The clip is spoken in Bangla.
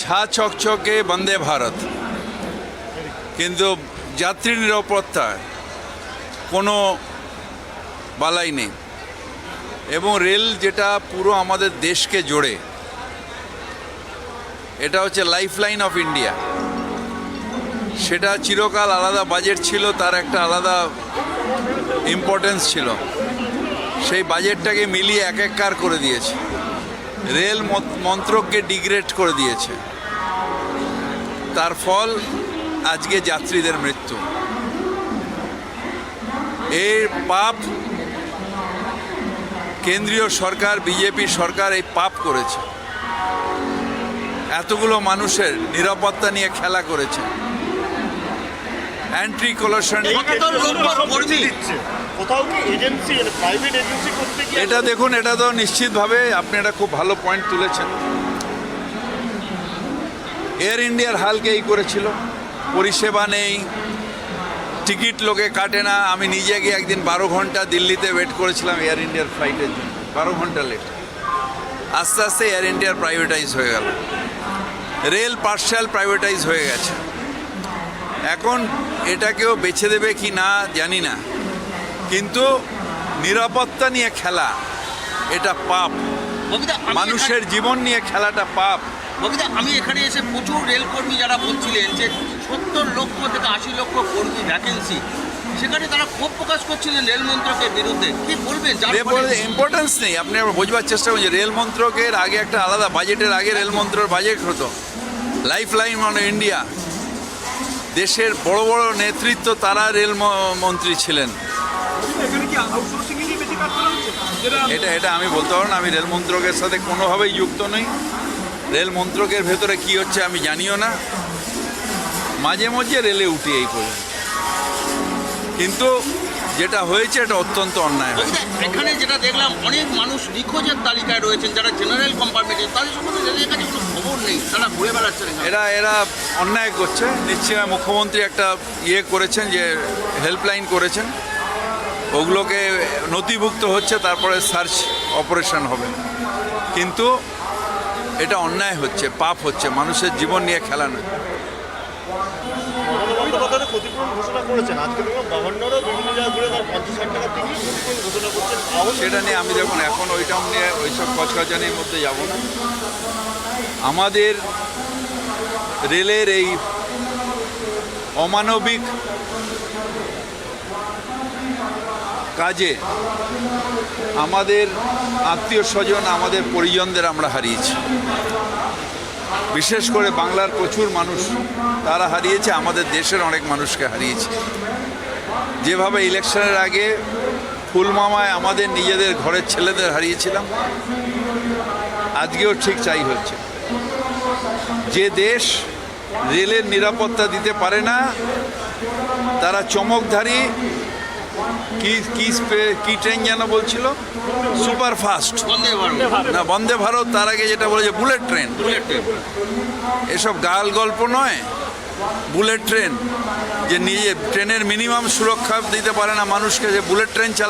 ছা চকচকে বন্দে ভারত, কিন্তু যাত্রী নিরাপত্তায় কোনো বালাই নেই। এবং রেল যেটা পুরো আমাদের দেশকে জোড়ে, এটা হচ্ছে লাইফলাইন অফ ইন্ডিয়া। সেটা চিরকাল আলাদা বাজেট ছিল, তার একটা আলাদা ইম্পর্টেন্স ছিল। সেই বাজেটটাকে মিলিয়ে একাকার করে দিয়েছে, রেল মন্ত্রককে ডিগ্রেড করে দিয়েছে। তার ফল আজকে যাত্রীদের মৃত্যু। এর পাপ কেন্দ্রীয় সরকার, বিজেপি সরকার এই পাপ করেছে। এতগুলো মানুষের নিরাপত্তা নিয়ে খেলা করেছে। অ্যান্টি কলাশন এটা দেখুন, এটা তো নিশ্চিতভাবে আপনি একটা খুব ভালো পয়েন্ট তুলেছেন। এয়ার ইন্ডিয়ার হালকে এই করেছিল, পরিষেবা নেই, টিকিট লোকে কাটে না। আমি নিজে গিয়ে একদিন 12 ঘন্টা দিল্লিতে ওয়েট করেছিলাম এয়ার ইন্ডিয়ার ফ্লাইটের জন্য, 12 ঘন্টা লেট। আস্তে আস্তে এয়ার ইন্ডিয়ার প্রাইভেটাইজ হয়ে গেল, রেল পার্শিয়াল প্রাইভেটাইজ হয়ে গেছে। এখন এটাকেও বেছে দেবে কি না জানি না, কিন্তু নিরাপত্তা নিয়ে খেলা এটা পাপ। মানুষের জীবন নিয়ে খেলাটা পাপ। ববিদা, আমি এখানে এসে প্রচুর রেলকর্মী যারা বলছিলেন যে 70 লক্ষ থেকে 80 লক্ষ কর্মী ভ্যাকেন্সি, সেখানে তারা ক্ষোভ প্রকাশ করছিলেন রেল মন্ত্রকের বিরুদ্ধে। কি বলবেন? ইম্পর্টেন্স নেই। আপনি বোঝবার চেষ্টা করছেন, রেল মন্ত্রকের আগে একটা আলাদা বাজেটের আগে রেল মন্ত্রকের বাজেট হতো। লাইফ লাইন মানে ইন্ডিয়া, দেশের বড় বড় নেতৃত্ব তারা রেল মন্ত্রী ছিলেন। এটা আমি বলতে পারবো না, আমি রেল মন্ত্রকের সাথে কোনোভাবেই যুক্ত নই। রেল মন্ত্রকের ভেতরে কি হচ্ছে আমি জানিও না। মাঝে মাঝে রেলে উঠি এই পর্যন্ত, কিন্তু যেটা হয়েছে এটা অত্যন্ত অন্যায়। এখানে যেটা দেখলাম, অনেক মানুষ নিখোঁজের তালিকায় রয়েছেন যারা জেনারেল কম্পার্টমেন্টে, তাদের সম্বন্ধে রেলের কাছে কোনো খবর নেই, তারা ঘুরে বেড়াচ্ছেন। এরা অন্যায় করছে। নিশ্চয়ই মুখ্যমন্ত্রী একটা করেছেন, যে হেল্পলাইন করেছেন, ওগুলোকে নথিভুক্ত হচ্ছে, তারপরে সার্চ অপারেশন হবে। কিন্তু এটা অন্যায় হচ্ছে, পাপ হচ্ছে, মানুষের জীবন নিয়ে খেলা নয়। সেটা নিয়ে আমি দেখুন এখন ওইটাও নিয়ে ওইসব কচকাচানির মধ্যে যাব না। আমাদের রেলের এই অমানবিক কাজে আমাদের আত্মীয় স্বজন, আমাদের পরিজনদের আমরা হারিয়েছি। বিশেষ করে বাংলার প্রচুর মানুষ তারা হারিয়েছে, আমাদের দেশের অনেক মানুষকে হারিয়েছে। যেভাবে ইলেকশনের আগে ফুলমামায় আমাদের নিজেদের ঘরের ছেলেদের হারিয়েছিলাম, আজকেও ঠিক চাই হচ্ছে। যে দেশ রেলের নিরাপত্তা দিতে পারে না, তারা চমকধারী কি ট্রেন যেন বলছিল, সুপার ফাস্ট না বন্দে ভারত, তার আগে যেটা বলেছে বুলেট ট্রেন। এসব গাল গল্প নয়। বুলেট ট্রেন যে নিজে ট্রেনের মিনিমাম সুরক্ষা দিতে পারে না মানুষকে, যে বুলেট ট্রেন চালা